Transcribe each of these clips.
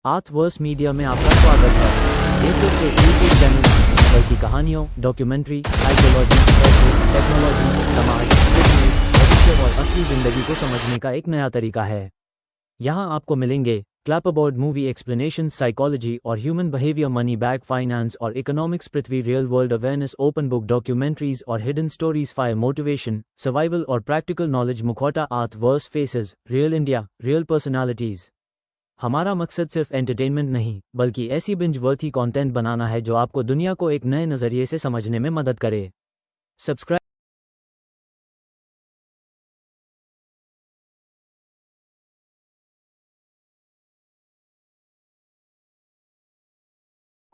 आर्थवर्स media में आपका स्वागत है। ये सिर्फ एक यूट्यूब चैनल नहीं, बल्कि कहानियों, डॉक्यूमेंट्री, साइकोलॉजी, टेक्नोलॉजी, समाज, बिजनेस, भविष्य और असली जिंदगी को समझने का एक नया तरीका है। यहाँ आपको मिलेंगे क्लैपबोर्ड मूवी एक्सप्लेनेशन, साइकोलॉजी और human behaviour, money bag finance और economics, Prithvi real world awareness, open book documentaries और hidden stories, fire motivation, survival और प्रैक्टिकल नॉलेज, मुखौटा, earthverse faces, real India, real personalities. हमारा मकसद सिर्फ एंटरटेनमेंट नहीं, बल्कि ऐसी बिंज वर्थी कंटेंट बनाना है जो आपको दुनिया को एक नए नजरिए से समझने में मदद करे। सब्सक्राइब।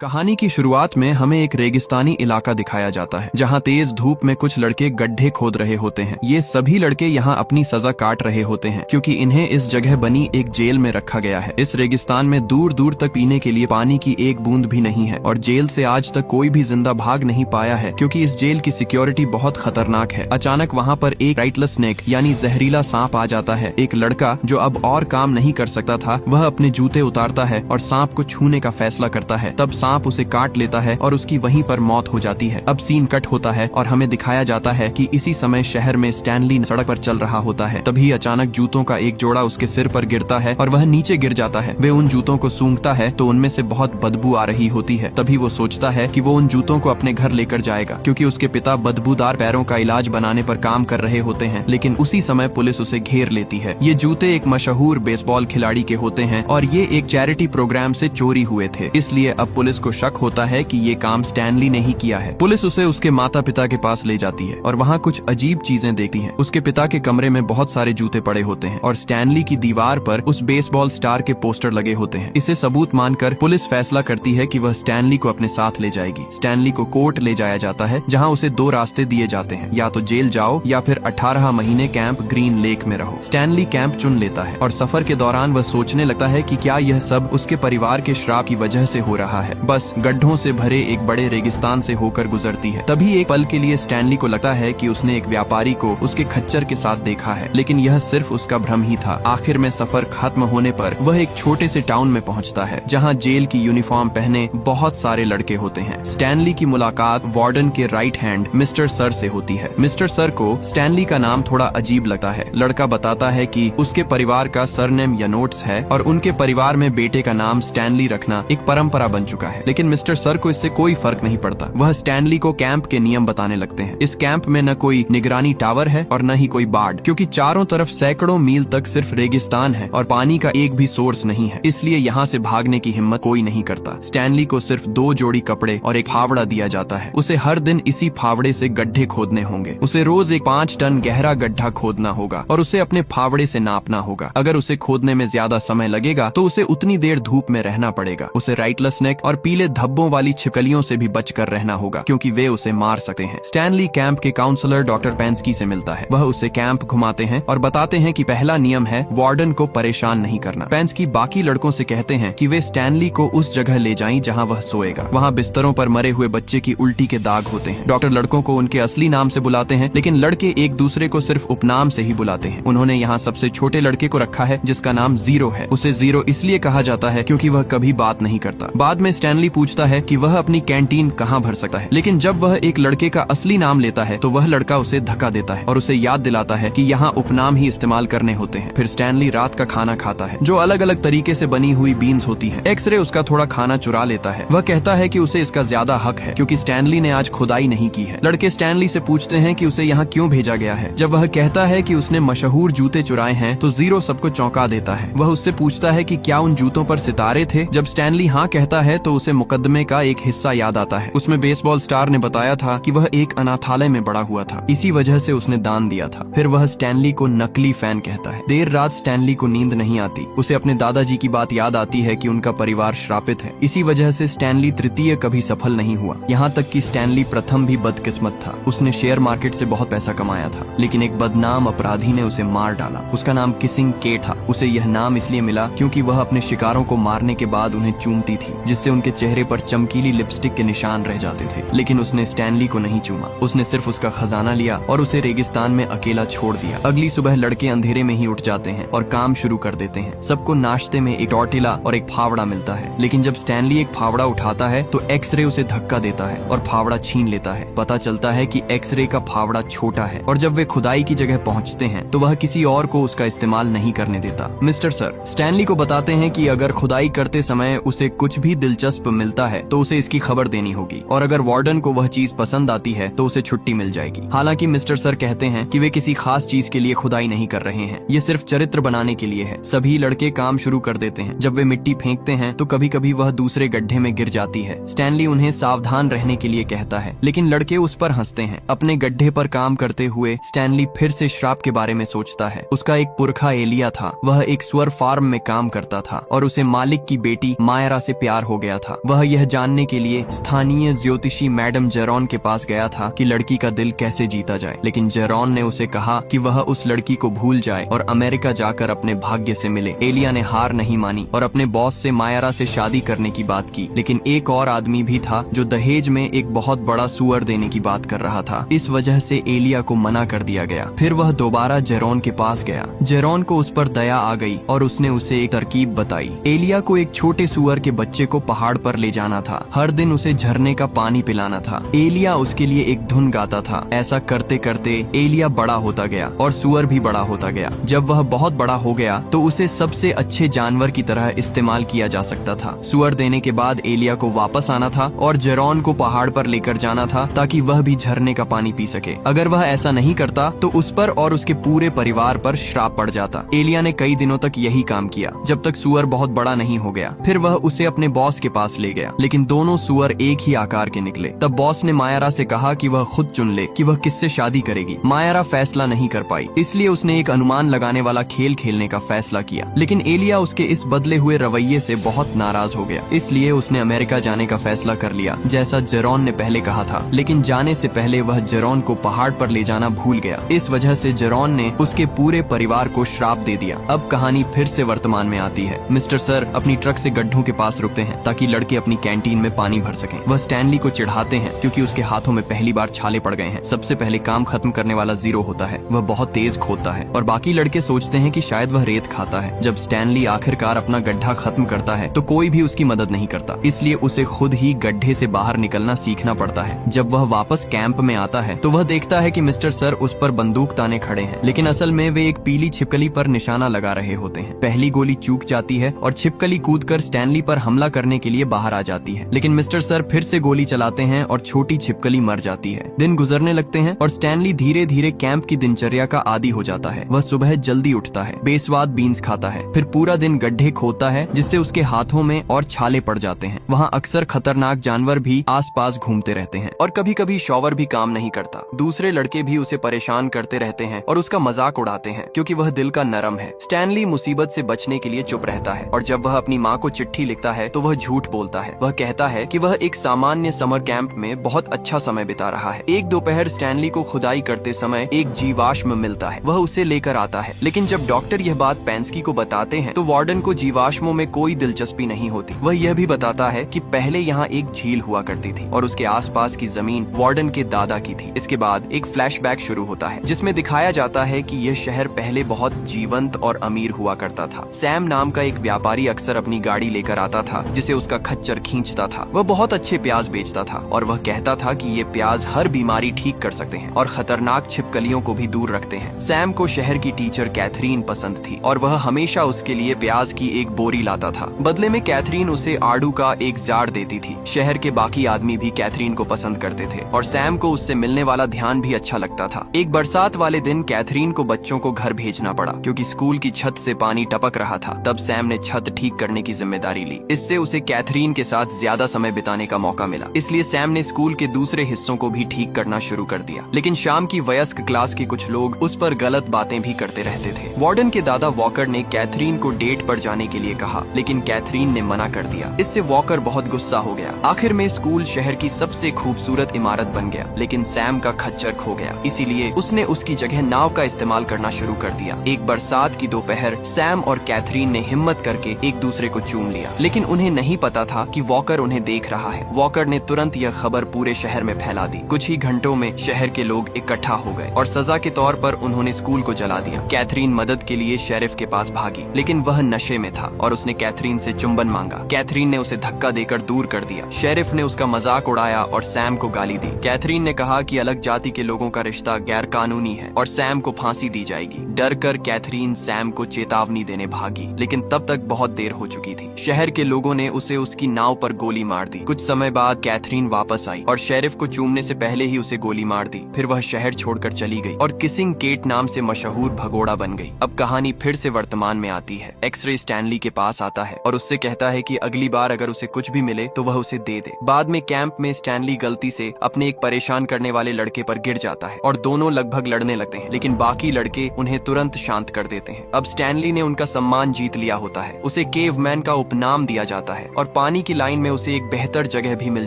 कहानी की शुरुआत में हमें एक रेगिस्तानी इलाका दिखाया जाता है, जहां तेज धूप में कुछ लड़के गड्ढे खोद रहे होते हैं। ये सभी लड़के यहाँ अपनी सजा काट रहे होते हैं, क्योंकि इन्हें इस जगह बनी एक जेल में रखा गया है। इस रेगिस्तान में दूर दूर तक पीने के लिए पानी की एक बूंद भी नहीं है, और जेल से आज तक कोई भी जिंदा भाग नहीं पाया है, क्योंकि इस जेल की सिक्योरिटी बहुत खतरनाक है। अचानक वहाँ पर एक राइटलेस स्नेक यानी जहरीला सांप आ जाता है। एक लड़का जो अब और काम नहीं कर सकता था, वह अपने जूते उतारता है और सांप को छूने का फैसला करता है। तब सांप उसे काट लेता है और उसकी वहीं पर मौत हो जाती है। अब सीन कट होता है और हमें दिखाया जाता है कि इसी समय शहर में स्टैनली सड़क पर चल रहा होता है। तभी अचानक जूतों का एक जोड़ा उसके सिर पर गिरता है और वह नीचे गिर जाता है। वे उन जूतों को सूंघता है तो उनमें से बहुत बदबू आ रही होती है। तभी वो सोचता है कि वो उन जूतों को अपने घर लेकर जाएगा, क्योंकि उसके पिता बदबूदार पैरों का इलाज बनाने पर काम कर रहे होते हैं। लेकिन उसी समय पुलिस उसे घेर लेती है। ये जूते एक मशहूर बेसबॉल खिलाड़ी के होते हैं और ये एक चैरिटी प्रोग्राम से चोरी हुए थे, इसलिए अब पुलिस को शक होता है कि ये काम स्टैनली ने ही किया है। पुलिस उसे उसके माता पिता के पास ले जाती है और वहाँ कुछ अजीब चीजें देखती है। उसके पिता के कमरे में बहुत सारे जूते पड़े होते हैं और स्टैनली की दीवार पर उस बेसबॉल स्टार के पोस्टर लगे होते हैं। इसे सबूत मानकर पुलिस फैसला करती है कि वह स्टैनली को अपने साथ ले जाएगी। स्टैनली को कोर्ट ले जाया जाता है, जहाँ उसे दो रास्ते दिए जाते हैं, या तो जेल जाओ या फिर 18 महीने कैंप ग्रीन लेक में रहो। स्टैनली कैंप चुन लेता है और सफर के दौरान वह सोचने लगता है कि क्या यह सब उसके परिवार के श्राप की वजह से हो रहा है। बस गड्ढों से भरे एक बड़े रेगिस्तान से होकर गुजरती है। तभी एक पल के लिए स्टैनली को लगता है कि उसने एक व्यापारी को उसके खच्चर के साथ देखा है, लेकिन यह सिर्फ उसका भ्रम ही था। आखिर में सफर खत्म होने पर वह एक छोटे से टाउन में पहुंचता है, जहां जेल की यूनिफॉर्म पहने बहुत सारे लड़के होते हैं। स्टैनली की मुलाकात वार्डन के राइट हैंड मिस्टर सर से होती है। मिस्टर सर को स्टैनली का नाम थोड़ा अजीब लगता है। लड़का बताता है कि उसके परिवार का सरनेम यनोट्स है और उनके परिवार में बेटे का नाम स्टैनली रखना एक परंपरा बन चुका है। लेकिन मिस्टर सर को इससे कोई फर्क नहीं पड़ता। वह स्टैनली को कैंप के नियम बताने लगते हैं। इस कैंप में न कोई निगरानी टावर है और न ही कोई बार्ड, क्योंकि चारों तरफ सैकड़ों मील तक सिर्फ रेगिस्तान है और पानी का एक भी सोर्स नहीं है, इसलिए यहाँ से भागने की हिम्मत कोई नहीं करता। स्टैनली को सिर्फ 2 जोड़ी कपड़े और एक फावड़ा दिया जाता है। उसे हर दिन इसी फावड़े से गड्ढे खोदने होंगे। उसे रोज एक 5 टन गहरा गड्ढा खोदना होगा और उसे अपने फावड़े से नापना होगा। अगर उसे खोदने में ज्यादा समय लगेगा तो उसे उतनी देर धूप में रहना पड़ेगा। उसे राइटलेस स्नेक और पीले धब्बों वाली छिपकलियों से भी बचकर रहना होगा, क्योंकि वे उसे मार सकते हैं। स्टैनली कैंप के काउंसलर डॉक्टर पेंस्की से मिलता है। वह उसे कैंप घुमाते हैं और बताते हैं कि पहला नियम है वार्डन को परेशान नहीं करना। पेंस्की बाकी लड़कों से कहते हैं कि वे स्टैनली को उस जगह ले जाएं जहां वह सोएगा। वहां बिस्तरों पर मरे हुए बच्चे की उल्टी के दाग होते हैं। डॉक्टर लड़कों को उनके असली नाम से बुलाते हैं, लेकिन लड़के एक दूसरे को सिर्फ उपनाम से ही बुलाते हैं। उन्होंने यहाँ सबसे छोटे लड़के को रखा है, जिसका नाम जीरो है। उसे जीरो इसलिए कहा जाता है क्योंकि वह कभी बात नहीं करता। बाद में स्टैनली पूछता है कि वह अपनी कैंटीन कहाँ भर सकता है, लेकिन जब वह एक लड़के का असली नाम लेता है तो वह लड़का उसे धक्का देता है और उसे याद दिलाता है कि यहाँ उपनाम ही इस्तेमाल करने होते हैं। फिर स्टैनली रात का खाना खाता है, जो अलग अलग तरीके से बनी हुई बीन्स होती है। एक्सरे उसका थोड़ा खाना चुरा लेता है। वह कहता है कि उसे इसका ज्यादा हक है, क्योंकि स्टैनली ने आज खुदाई नहीं की है। लड़के स्टैनली से पूछते हैं कि उसे यहाँ क्यों भेजा गया है। जब वह कहता है कि उसने मशहूर जूते चुराए हैं तो जीरो सबको चौंका देता है। वह उससे पूछता है कि क्या उन जूतों पर सितारे थे। जब स्टैनली हाँ कहता है तो उसे मुकदमे का एक हिस्सा याद आता है। उसमें बेसबॉल स्टार ने बताया था कि वह एक अनाथालय में बड़ा हुआ था, इसी वजह से उसने दान दिया था। फिर वह स्टैनली को नकली फैन कहता है। देर रात स्टैनली को नींद नहीं आती। उसे अपने दादाजी की बात याद आती है कि उनका परिवार श्रापित है। इसी वजह से स्टैनली तृतीय कभी सफल नहीं हुआ। यहाँ तक कि स्टैनली प्रथम भी बदकिस्मत था। उसने शेयर मार्केट से बहुत पैसा कमाया था, लेकिन एक बदनाम अपराधी ने उसे मार डाला। उसका नाम किसिंग के था। उसे यह नाम इसलिए मिला क्योंकि वह अपने शिकारों को मारने के बाद उन्हें चूमती थी, जिससे उनके चेहरे पर चमकीली लिपस्टिक के निशान रह जाते थे, लेकिन उसने स्टैनली को नहीं चूमा। उसने सिर्फ उसका खजाना लिया और उसे रेगिस्तान में अकेला छोड़ दिया। अगली सुबह लड़के अंधेरे में ही उठ जाते हैं और काम शुरू कर देते हैं। सबको नाश्ते में एक टॉर्टिला और एक फावड़ा मिलता है, लेकिन जब स्टैनली एक फावड़ा उठाता है तो एक्सरे उसे धक्का देता है और फावड़ा छीन लेता है। पता चलता है कि एक्सरे का फावड़ा छोटा है और जब वे खुदाई की जगह पहुंचते हैं तो वह किसी और को उसका इस्तेमाल नहीं करने देता। मिस्टर सर स्टैनली को बताते हैं कि अगर खुदाई करते समय उसे कुछ भी दिलचस्प मिलता है तो उसे इसकी खबर देनी होगी, और अगर वार्डन को वह चीज पसंद आती है तो उसे छुट्टी मिल जाएगी। हालांकि मिस्टर सर कहते हैं कि वे किसी खास चीज के लिए खुदाई नहीं कर रहे हैं, ये सिर्फ चरित्र बनाने के लिए है। सभी लड़के काम शुरू कर देते हैं। जब वे मिट्टी फेंकते हैं तो कभी कभी वह दूसरे गड्ढे में गिर जाती है। स्टैनली उन्हें सावधान रहने के लिए कहता है, लेकिन लड़के उस पर हंसते हैं। अपने गड्ढे पर काम करते हुए स्टैनली फिर से श्राप के बारे में सोचता है। उसका एक पुरखा एलिया था। वह एक सुअर फार्म में काम करता था और उसे मालिक की बेटी मायरा से प्यार हो गया था। वह यह जानने के लिए स्थानीय ज्योतिषी मैडम जेरोन के पास गया था कि लड़की का दिल कैसे जीता जाए, लेकिन जेरोन ने उसे कहा कि वह उस लड़की को भूल जाए और अमेरिका जाकर अपने भाग्य से मिले। एलिया ने हार नहीं मानी और अपने बॉस से मायरा से शादी करने की बात की, लेकिन एक और आदमी भी था जो दहेज में एक बहुत बड़ा सुअर देने की बात कर रहा था। इस वजह से एलिया को मना कर दिया गया। फिर वह दोबारा जेरोन के पास गया। जेरोन को उस पर दया आ गई और उसने उसे एक तरकीब बताई। एलिया को एक छोटे सुअर के बच्चे को पहाड़ पर ले जाना था। हर दिन उसे झरने का पानी पिलाना था। एलिया उसके लिए एक धुन गाता था। ऐसा करते करते एलिया बड़ा होता गया और सुअर भी बड़ा होता गया। जब वह बहुत बड़ा हो गया तो उसे सबसे अच्छे जानवर की तरह इस्तेमाल किया जा सकता था। सुअर देने के बाद एलिया को वापस आना था और जेरोन को पहाड़ पर लेकर जाना था ताकि वह भी झरने का पानी पी सके। अगर वह ऐसा नहीं करता तो उस पर और उसके पूरे परिवार पर श्राप पड़ जाता। एलिया ने कई दिनों तक यही काम किया जब तक सुअर बहुत बड़ा नहीं हो गया। फिर वह उसे अपने बॉस के पास ले गया, लेकिन दोनों सुअर एक ही आकार के निकले। तब बॉस ने मायरा से कहा कि वह खुद चुन ले कि वह किससे शादी करेगी। मायरा फैसला नहीं कर पाई, इसलिए उसने एक अनुमान लगाने वाला खेल खेलने का फैसला किया, लेकिन एलिया उसके इस बदले हुए रवैये से बहुत नाराज हो गया। इसलिए उसने अमेरिका जाने का फैसला कर लिया, जैसा जेरोन ने पहले कहा था। लेकिन जाने से पहले वह जेरोन को पहाड़ पर ले जाना भूल गया। इस वजह से जेरोन ने उसके पूरे परिवार को श्राप दे दिया। अब कहानी फिर से वर्तमान में आती है। मिस्टर सर अपनी ट्रक से गड्ढों के पास रुकते हैं ताकि लड़के अपनी कैंटीन में पानी भर सकें। वह स्टैनली को चिढ़ाते हैं क्योंकि उसके हाथों में पहली बार छाले पड़ गए हैं। सबसे पहले काम खत्म करने वाला जीरो होता है। वह बहुत तेज खोदता है और बाकी लड़के सोचते हैं कि शायद वह रेत खाता है। जब स्टैनली आखिरकार अपना गड्ढा खत्म करता है तो कोई भी उसकी मदद नहीं करता, इसलिए उसे खुद ही गड्ढे से बाहर निकलना सीखना पड़ता है। जब वह वापस कैंप में आता है तो वह देखता है कि मिस्टर सर उस पर बंदूक ताने खड़े हैं, लेकिन असल में वे एक पीली छिपकली पर निशाना लगा रहे होते हैं। पहली गोली चूक जाती है और छिपकली कूदकर स्टैनली पर हमला करने के लिए बाहर आ जाती है, लेकिन मिस्टर सर फिर से गोली चलाते हैं और छोटी छिपकली मर जाती है। दिन गुजरने लगते हैं और स्टैनली धीरे धीरे कैंप की दिनचर्या का आदी हो जाता है। वह सुबह जल्दी उठता है, बेस्वाद बीन्स खाता है, फिर पूरा दिन गड्ढे खोदता है जिससे उसके हाथों में और छाले पड़ जाते हैं। वहाँ अक्सर खतरनाक जानवर भी आसपास घूमते रहते हैं और कभी कभी शॉवर भी काम नहीं करता। दूसरे लड़के भी उसे परेशान करते रहते हैं और उसका मजाक उड़ाते हैं क्योंकि वह दिल का नरम है। स्टैनली मुसीबत से बचने के लिए चुप रहता है और जब वह अपनी माँ को चिट्ठी लिखता है तो वह झूठ बोलता है। वह कहता है कि वह एक सामान्य समर कैंप में बहुत अच्छा समय बिता रहा है। एक दोपहर स्टैनली को खुदाई करते समय एक जीवाश्म मिलता है। वह उसे लेकर आता है, लेकिन जब डॉक्टर यह बात पेंस्की को बताते हैं तो वार्डन को जीवाश्मों में कोई दिलचस्पी नहीं होती। वह यह भी बताता है कि पहले यहाँ एक झील हुआ करती थी और उसके आसपास की जमीन वार्डन के दादा की थी। इसके बाद एक फ्लैशबैक शुरू होता है जिसमें दिखाया जाता है कि यह शहर पहले बहुत जीवंत और अमीर हुआ करता था। सैम नाम का एक व्यापारी अक्सर अपनी गाड़ी लेकर आता था जिसे उसका खच्चर खींचता था। वह बहुत अच्छे प्याज बेचता था और वह कहता था कि ये प्याज हर बीमारी ठीक कर सकते हैं और खतरनाक छिपकलियों को भी दूर रखते हैं। सैम को शहर की टीचर कैथरीन पसंद थी और वह हमेशा उसके लिए प्याज की एक बोरी लाता था। बदले में कैथरीन उसे आड़ू का एक जार देती थी। शहर के बाकी आदमी भी कैथरीन को पसंद करते थे और सैम को उससे मिलने वाला ध्यान भी अच्छा लगता था। एक बरसात वाले दिन कैथरीन को बच्चों को घर भेजना पड़ा क्योंकि स्कूल की छत से पानी टपक रहा था। तब सैम ने छत ठीक करने की जिम्मेदारी ली। इससे उसे कैथरीन के साथ ज्यादा समय बिताने का मौका मिला, इसलिए सैम ने स्कूल के दूसरे हिस्सों को भी ठीक करना शुरू कर दिया। लेकिन शाम की वयस्क क्लास के कुछ लोग उस पर गलत बातें भी करते रहते थे। वार्डन के दादा वॉकर ने कैथरीन को डेट पर जाने के लिए कहा, लेकिन कैथरीन ने मना कर दिया। इससे वॉकर बहुत गुस्सा हो गया। आखिर में स्कूल शहर की सबसे खूबसूरत इमारत बन गया, लेकिन सैम का खच्चर खो गया, इसीलिए उसने उसकी जगह नाव का इस्तेमाल करना शुरू कर दिया। एक बरसात की दोपहर सैम और कैथरीन ने हिम्मत करके एक दूसरे को चूम लिया, लेकिन उन्हें नहीं पता पता था कि वॉकर उन्हें देख रहा है। वॉकर ने तुरंत यह खबर पूरे शहर में फैला दी। कुछ ही घंटों में शहर के लोग इकट्ठा हो गए और सजा के तौर पर उन्होंने स्कूल को जला दिया। कैथरीन मदद के लिए शेरिफ के पास भागी, लेकिन वह नशे में था और उसने कैथरीन से चुंबन मांगा। कैथरीन ने उसे धक्का देकर दूर कर दिया। शेरिफ ने उसका मजाक उड़ाया और सैम को गाली दी। कैथरीन ने कहा कि अलग जाति के लोगों का रिश्ता गैर कानूनी है और सैम को फांसी दी जाएगी। डर कर कैथरीन सैम को चेतावनी देने भागी, लेकिन तब तक बहुत देर हो चुकी थी। शहर के लोगों ने उसे उसकी नाव पर गोली मार दी। कुछ समय बाद कैथरीन वापस आई और शेरिफ को चूमने से पहले ही उसे गोली मार दी। फिर वह शहर छोड़कर चली गई और किसिंग केट नाम से मशहूर भगोड़ा बन गई। अब कहानी फिर से वर्तमान में आती है। एक्सरे स्टैनली के पास आता है और उससे कहता है कि अगली बार अगर उसे कुछ भी मिले तो वह उसे दे दे। बाद में कैंप में स्टैनली गलती से अपने एक परेशान करने वाले लड़के पर गिर जाता है और दोनों लगभग लड़ने लगते हैं, लेकिन बाकी लड़के उन्हें तुरंत शांत कर देते हैं। अब स्टैनली ने उनका सम्मान जीत लिया होता है। उसे केवमैन का उपनाम दिया जाता है और पानी की लाइन में उसे एक बेहतर जगह भी मिल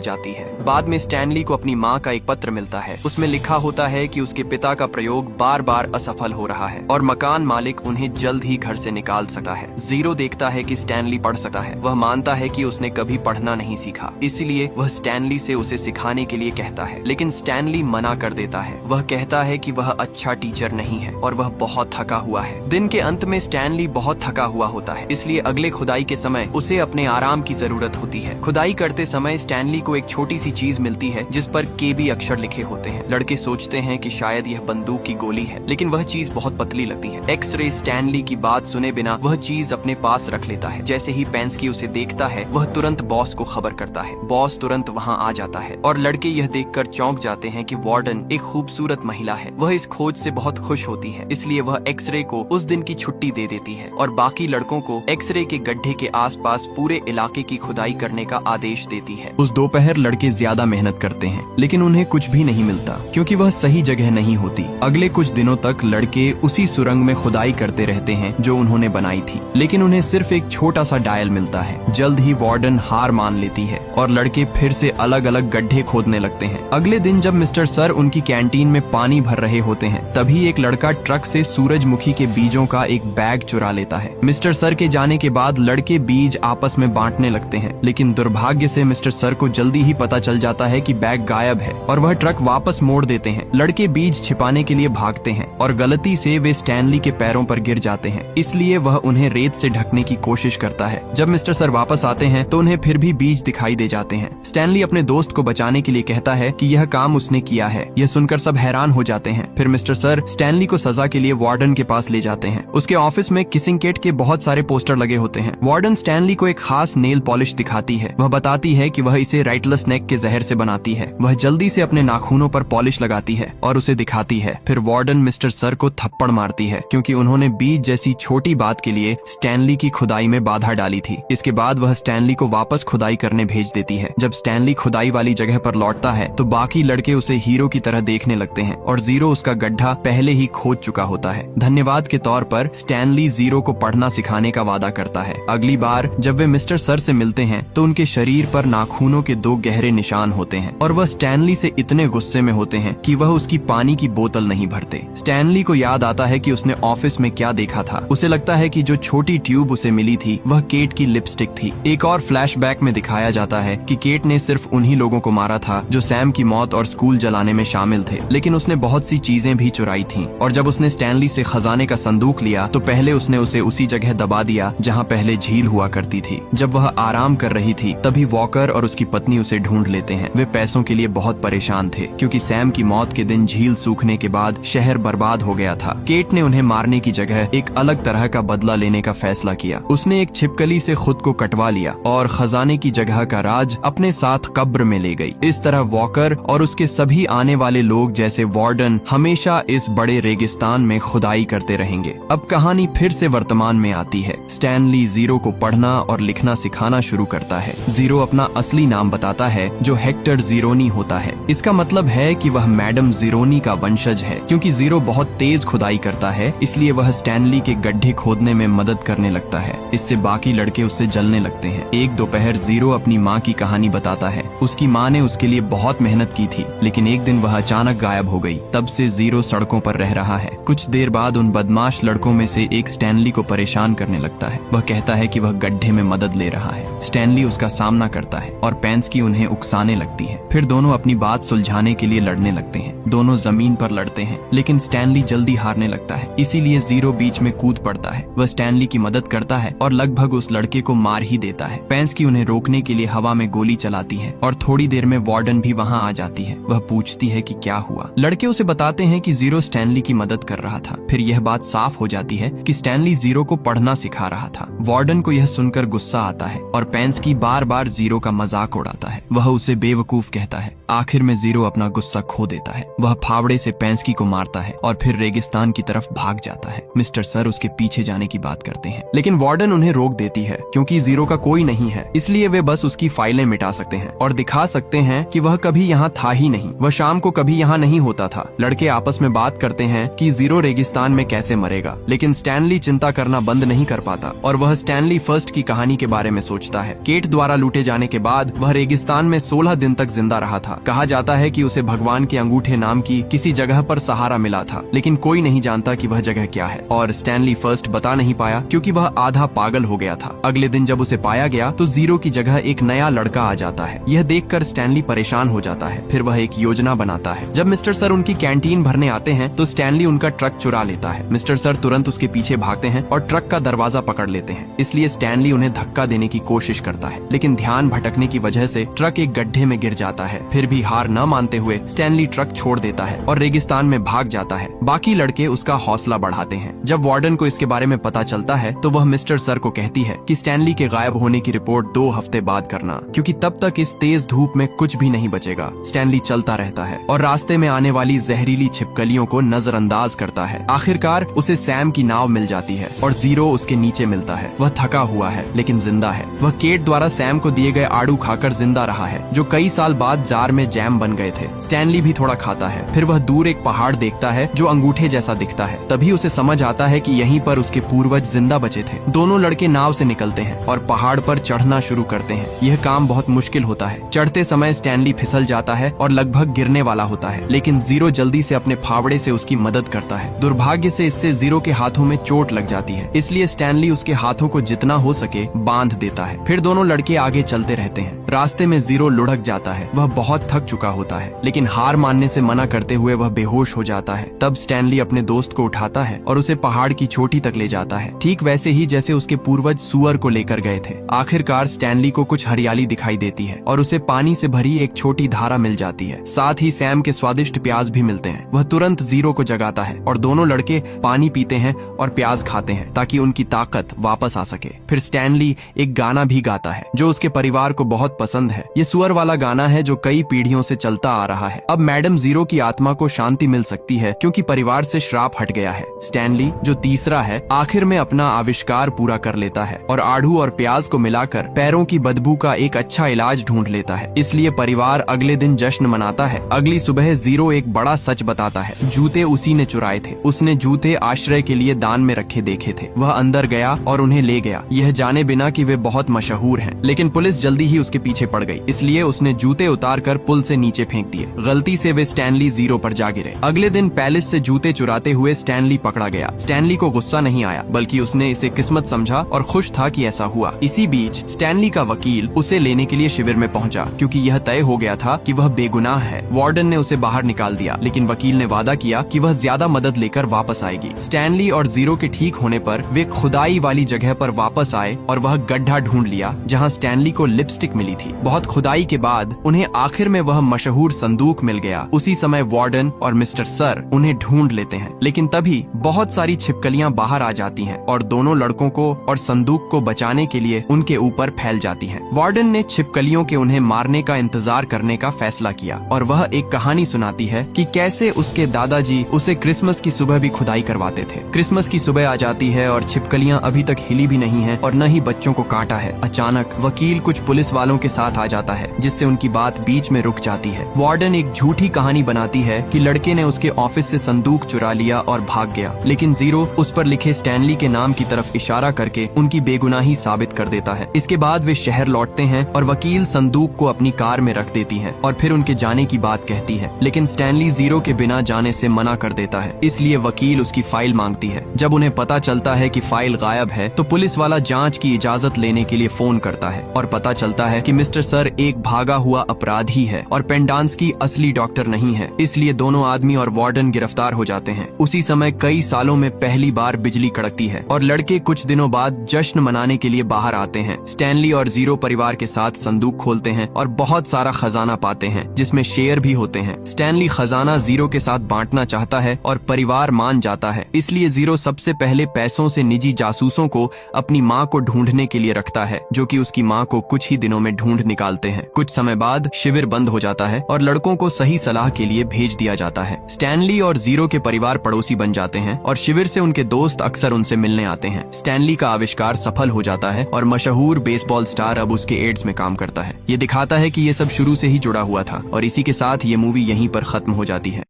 जाती है। बाद में स्टैनली को अपनी माँ का एक पत्र मिलता है। उसमें लिखा होता है कि उसके पिता का प्रयोग बार बार असफल हो रहा है और मकान मालिक उन्हें जल्द ही घर से निकाल सकता है। जीरो देखता है कि स्टैनली पढ़ सकता है। वह मानता है कि उसने कभी पढ़ना नहीं सीखा, इसलिए वह स्टैनली से उसे सिखाने के लिए कहता है, लेकिन स्टैनली मना कर देता है। वह कहता है कि वह अच्छा टीचर नहीं है और वह बहुत थका हुआ है। दिन के अंत में स्टैनली बहुत थका हुआ होता है, इसलिए अगले खुदाई के समय उसे अपने आराम की जरूरत होती है। खुदाई करते समय स्टैनली को एक छोटी सी चीज मिलती है जिस पर केबी अक्षर लिखे होते हैं। लड़के सोचते हैं कि शायद यह बंदूक की गोली है, लेकिन वह चीज बहुत पतली लगती है। एक्सरे स्टैनली की बात सुने बिना वह चीज अपने पास रख लेता है। जैसे ही पेंस्की उसे देखता है, वह तुरंत बॉस को खबर करता है। बॉस तुरंत वहाँ आ जाता है और लड़के यह देखकर चौंक जाते हैं कि वार्डन एक खूबसूरत महिला है। वह इस खोज से बहुत खुश होती है, इसलिए वह एक्सरे को उस दिन की छुट्टी दे देती है और बाकी लड़कों को एक्सरे के गड्ढे के आसपास पूरे इलाके की खुदाई करने का आदेश देती है। उस दोपहर लड़के ज्यादा मेहनत करते हैं, लेकिन उन्हें कुछ भी नहीं मिलता क्योंकि वह सही जगह नहीं होती। अगले कुछ दिनों तक लड़के उसी सुरंग में खुदाई करते रहते हैं जो उन्होंने बनाई थी, लेकिन उन्हें सिर्फ एक छोटा सा डायल मिलता है। जल्द ही वार्डन हार मान लेती है और लड़के फिर से अलग अलग गड्ढे खोदने लगते हैं। अगले दिन जब मिस्टर सर उनकी कैंटीन में पानी भर रहे होते हैं, तभी एक लड़का ट्रक से सूरजमुखी के बीजों का एक बैग चुरा लेता है। मिस्टर सर के जाने के बाद लड़के बीज आपस में बांटने लगते हैं, लेकिन दुर्भाग्य से मिस्टर सर को जल्दी ही पता चल जाता है कि बैग गायब है और वह ट्रक वापस मोड़ देते हैं। लड़के बीज छिपाने के लिए भागते हैं और गलती से वे स्टैनली के पैरों पर गिर जाते हैं, इसलिए वह उन्हें रेत से ढकने की कोशिश करता है। जब मिस्टर सर वापस आते हैं तो उन्हें फिर भी बीज दिखाई दे जाते हैं। स्टैनली अपने दोस्त को बचाने के लिए कहता है कि यह काम उसने किया है। यह सुनकर सब हैरान हो जाते हैं। फिर मिस्टर सर स्टैनली को सजा के लिए वार्डन के पास ले जाते हैं। उसके ऑफिस में किसिंग केट के बहुत सारे पोस्टर लगे होते हैं। वार्डन स्टैनली को एक खास नेल पॉलिश दिखाती है। वह बताती है कि वह इसे राइटलस नेक के जहर से बनाती है। वह जल्दी से अपने नाखूनों पर पॉलिश लगाती है और उसे दिखाती है। फिर वार्डन मिस्टर सर को थप्पड़ मारती है क्योंकि उन्होंने बीज जैसी छोटी बात के लिए स्टैनली की खुदाई में बाधा डाली थी। इसके बाद वह स्टैनली को वापस खुदाई करने भेज देती है। जब स्टैनली खुदाई वाली जगह पर लौटता है तो बाकी लड़के उसे हीरो की तरह देखने लगते हैं और जीरो उसका गड्ढा पहले ही खोद चुका होता है। धन्यवाद के तौर पर स्टैनली जीरो को पढ़ना सिखाने का वादा करता है। अगली बार जब वे मिस्टर सर से मिलते हैं तो उनके शरीर पर नाखूनों के 2 गहरे निशान होते हैं और वह स्टैनली से इतने गुस्से में होते हैं कि वह उसकी पानी की बोतल नहीं भरते। स्टैनली को याद आता है कि उसने ऑफिस में क्या देखा था। उसे लगता है कि जो छोटी ट्यूब उसे मिली थी वह केट की लिपस्टिक थी। एक और फ्लैशबैक में दिखाया जाता है कि केट ने सिर्फ उन्हीं लोगों को मारा था जो सैम की मौत और स्कूल जलाने में शामिल थे, लेकिन उसने बहुत सी चीजें भी चुराई थीं। और जब उसने स्टैनली से खजाने का संदूक लिया तो पहले उसने उसे उसी जगह दबा दिया जहां पहले झील हुआ करती थी। जब वह आराम कर रही थी तभी वॉकर और उसकी पत्नी उसे ढूंढ लेते हैं। वे पैसों के लिए बहुत परेशान थे क्योंकि सैम की मौत के दिन झील सूखने के बाद शहर बर्बाद हो गया था। केट ने उन्हें मारने की जगह एक अलग तरह का बदला लेने का फैसला किया। उसने एक छिपकली से खुद को कटवा लिया और खजाने की जगह का राज अपने साथ कब्र में ले गई। इस तरह वॉकर और उसके सभी आने वाले लोग जैसे वार्डन हमेशा इस बड़े रेगिस्तान में खुदाई करते रहेंगे। अब कहानी फिर से वर्तमान में आती है। स्टैनली जीरो को पढ़ना और लिखना सिखाना शुरू करता है। जीरो अपना असली नाम बताता है जो हेक्टर जीरोनी होता है। इसका मतलब है कि वह मैडम जीरोनी का वंशज है। क्योंकि जीरो बहुत तेज खुदाई करता है इसलिए वह स्टैनली के गड्ढे खोदने में मदद करने लगता है। इससे बाकी लड़के उससे जलने लगते हैं। एक दोपहर जीरो अपनी माँ की कहानी बताता है। उसकी माँ ने उसके लिए बहुत मेहनत की थी, लेकिन एक दिन वह अचानक गायब हो गई। तब से जीरो सड़कों पर रह रहा है। कुछ देर बाद उन बदमाश लड़कों में से एक स्टैनली को परेशान करने लगता है। वह कहता है कि वह गड्ढे में मदद ले रहा है। स्टैनली उसका सामना करता है और पेंस्की उन्हें उकसाने लगती है। फिर दोनों अपनी बात सुलझाने के लिए लड़ने लगते हैं। दोनों जमीन पर लड़ते हैं, लेकिन स्टैनली जल्दी हारने लगता है। इसीलिए जीरो बीच में कूद पड़ता है। वह स्टैनली की मदद करता है और लगभग उस लड़के को मार ही देता है। पेंस्की उन्हें रोकने के लिए हवा में गोली चलाती है और थोड़ी देर में वार्डन भी वहाँ आ जाती है। वह पूछती है कि क्या हुआ। लड़के उसे बताते हैं कि जीरो स्टैनली की मदद कर रहा था। फिर यह बात साफ हो जाती है कि स्टैनली जीरो को पढ़ना सिखा रहा था। वार्डन को यह सुनकर गुस्सा आता है और पेंस्की बार बार जीरो का मजाक उड़ाता है। वह उसे बेवकूफ कहता है। आखिर में जीरो अपना गुस्सा खो देता है। वह फावड़े से पेंस्की को मारता है और फिर रेगिस्तान की तरफ भाग जाता है। मिस्टर सर उसके पीछे जाने की बात करते हैं, लेकिन वार्डन उन्हें रोक देती है क्योंकि जीरो का कोई नहीं है, इसलिए वे बस उसकी फाइलें मिटा सकते हैं और दिखा सकते हैं कि वह कभी यहाँ था ही नहीं। वह शाम को कभी यहाँ नहीं होता था। लड़के आपस में बात करते हैं कि जीरो रेगिस्तान में कैसे मरेगा, लेकिन स्टैनली चिंता करना बंद नहीं कर पाता और वह स्टैनली फर्स्ट की कहानी के बारे में सोचता है। केट द्वारा लूटे जाने के बाद वह रेगिस्तान में 16 दिन तक जिंदा रहा था। कहा जाता है कि उसे भगवान के अंगूठे नाम की किसी जगह पर सहारा मिला था, लेकिन कोई नहीं जानता कि वह जगह क्या है और स्टैनली फर्स्ट बता नहीं पाया क्योंकि वह आधा पागल हो गया था। अगले दिन जब उसे पाया गया तो जीरो की जगह एक नया लड़का आ जाता है। यह देखकर स्टैनली परेशान हो जाता है। फिर वह एक योजना बनाता है। जब मिस्टर सर उनकी कैंटीन भरने आते हैं तो स्टैनली उनका ट्रक चुरा लेता है। मिस्टर सर तुरंत उसके पीछे भागते हैं और ट्रक का दरवाजा पकड़ लेते हैं। इसलिए स्टैनली उन्हें धक्का देने की कोशिश करता है, लेकिन ध्यान भटकने की वजह से ट्रक एक गड्ढे में गिर जाता है। फिर भी हार न मानते हुए स्टैनली ट्रक छोड़ देता है और रेगिस्तान में भाग जाता है। बाकी लड़के उसका हौसला बढ़ाते हैं। जब वार्डन को इसके बारे में पता चलता है तो वह मिस्टर सर को कहती है कि स्टैनली के गायब होने की रिपोर्ट 2 हफ्ते बाद करना, क्योंकि तब तक इस तेज धूप में कुछ भी नहीं बचेगा। स्टैनली चलता रहता है और रास्ते में आने वाली जहरीली छिपकलियों को नजरअंदाज करता है। आखिरकार उसे सैम की नाव मिल जाती है और जीरो उसके नीचे मिलता है। वह थका हुआ है लेकिन जिंदा है। वह केट द्वारा सैम को दिए गए आड़ू खाकर जिंदा रहा है, जो कई साल बाद जार में जैम बन गए थे। स्टैनली भी थोड़ा खाता है। फिर वह दूर एक पहाड़ देखता है जो अंगूठे जैसा दिखता है। तभी उसे समझ आता है कि यहीं पर उसके पूर्वज जिंदा बचे थे। दोनों लड़के नाव से निकलते हैं और पहाड़ पर चढ़ना शुरू करते हैं। यह काम बहुत मुश्किल होता है। चढ़ते समय स्टैनली फिसल जाता है और लगभग गिरने वाला होता है, लेकिन जीरो जल्दी से अपने फावड़े से उसकी मदद करता है। दुर्भाग्य से इससे जीरो के हाथों में चोट लग जाती है, इसलिए स्टैनली उसके हाथों को जितना हो सके बांध देता है। फिर दोनों लड़के आगे चलते रहते हैं। रास्ते में जीरो लुढ़क जाता है। वह बहुत थक चुका होता है, लेकिन हार मानने से मना करते हुए वह बेहोश हो जाता है। तब स्टैनली अपने दोस्त को उठाता है और उसे पहाड़ की चोटी तक ले जाता है, ठीक वैसे ही जैसे उसके पूर्वज सुअर को लेकर गए थे। आखिरकार स्टैनली को कुछ हरियाली दिखाई देती है और उसे पानी से भरी एक छोटी धारा मिल जाती है। साथ ही सैम के स्वादिष्ट प्याज भी मिलते हैं। वह तुरंत जीरो को जगाता है और दोनों लड़के पानी पीते हैं और प्याज खाते हैं ताकि उनकी ताकत वापस आ सके। फिर स्टैनली एक गाना भी गाता है जो उसके परिवार को बहुत पसंद है। ये सुअर वाला गाना है जो कई पीढ़ियों से चलता आ रहा है। अब मैडम जीरो की आत्मा को शांति मिल सकती है क्योंकि परिवार से श्राप हट गया है। स्टैनली, जो तीसरा है, आखिर में अपना आविष्कार पूरा कर लेता है और आड़ू और प्याज को मिलाकर पैरों की बदबू का एक अच्छा इलाज ढूंढ लेता है। इसलिए परिवार अगले दिन जश्न मनाता है। अगली सुबह जीरो एक बड़ा सच बताता है। जूते उसी ने चुराए थे। उसने जूते आश्रय के लिए दान में रखे देखे थे। वह अंदर गया और उन्हें ले गया, यह जाने बिना कि वे बहुत मशहूर हैं। लेकिन पुलिस जल्दी ही उसके पीछे पड़ गई, इसलिए उसने जूते उतार कर पुल से नीचे फेंक दिए। गलती से वे स्टैनली जीरो पर जा गिरे। अगले दिन पैलेस से जूते चुराते हुए स्टैनली पकड़ा गया। स्टैनली को गुस्सा नहीं आया, बल्कि उसने इसे किस्मत समझा और खुश था कि ऐसा हुआ। इसी बीच स्टैनली का वकील उसे लेने के लिए शिविर में पहुंचा, क्योंकि यह तय हो गया था कि वह बेगुनाह है। वार्डन ने उसे बाहर निकाल दिया, लेकिन वकील ने वादा किया कि वह ज्यादा मदद लेकर वापस आएगी। स्टैनली और जीरो के ठीक होने पर वे खुदाई वाली जगह पर वापस आए और वह गड्ढा ढूंढ लिया जहां स्टैनली को लिपस्टिक मिली थी। बहुत खुदाई के बाद उन्हें आखिर में वह मशहूर संदूक मिल गया। उसी समय वार्डन और मिस्टर सर उन्हें ढूंढ लेते हैं, लेकिन तभी बहुत सारी छिपकलियां बाहर आ जाती हैं और दोनों लड़कों को और संदूक को बचाने के लिए उनके ऊपर फैल जाती हैं। वार्डन ने छिपकलियों के उन्हें मारने का इंतजार करने का फैसला किया और वह एक कहानी सुनाती है कि कैसे उसके दादाजी उसे क्रिसमस की सुबह भी खुदाई करवाते थे। क्रिसमस की सुबह आ जाती है और छिपकलियां अभी तक हिली भी नहीं है और न ही बच्चों को काटा है। अचानक वकील कुछ पुलिस वालों के साथ आ जाता है, जिससे उनकी बात बीच में रुक जाती है। वार्डन एक झूठी कहानी बनाती है कि लड़के ने उसके ऑफिस से संदूक चुरा लिया और भाग गया, लेकिन जीरो उस पर लिखे स्टैनली के नाम की तरफ इशारा करके उनकी बेगुनाही साबित कर देता है। इसके बाद वे शहर लौटते हैं और वकील संदूक को अपनी कार में रख देती है और फिर उनके जाने की बात कहती है, लेकिन स्टैनली जीरो के बिना जाने से मना कर देता है, इसलिए वकील उसकी फाइल मांगती है। जब उन्हें पता चलता है कि फाइल गायब है तो पुलिस वाला जांच की इजाजत लेने के लिए फोन करता है और पता चलता है कि मिस्टर सर एक भागा हुआ अपराधी है और पेंडांस्की असली डॉक्टर नहीं है, इसलिए दोनों आदमी और वार्डन गिरफ्तार हो जाते हैं। उसी समय कई सालों में पहली बार बिजली कड़कती है और लड़के कुछ दिनों बाद जश्न मनाने के लिए बाहर आते हैं। स्टैनली और जीरो परिवार के साथ संदूक खोलते हैं और बहुत सारा खजाना पाते हैं, जिसमें शेयर भी होते हैं। स्टैनली खजाना जीरो के साथ बांटना चाहता है और परिवार मान जाता है, इसलिए जीरो सबसे पहले पैसों से निजी जासूसों को अपनी माँ को ढूंढने के लिए रखता है, जो कि उसकी माँ को कुछ ही दिनों में ढूंढ निकालते हैं। कुछ समय बाद शिविर बंद हो जाता है और लड़कों को सही सलाह के लिए भेज दिया जाता है। स्टैनली और जीरो के परिवार पड़ोसी बन जाते हैं और शिविर से उनके दोस्त अक्सर उनसे मिलने आते हैं। स्टैनली का आविष्कार सफल हो जाता है और मशहूर बेसबॉल स्टार अब उसके एड्स में काम करता है। ये दिखाता है कि ये सब शुरू से ही जुड़ा हुआ था और इसी के साथ ये मूवी यहीं पर खत्म हो जाती है।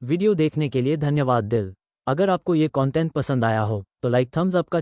वीडियो देखने के लिए धन्यवाद दिल। अगर आपको ये कंटेंट पसंद आया हो तो लाइक थम्स अप का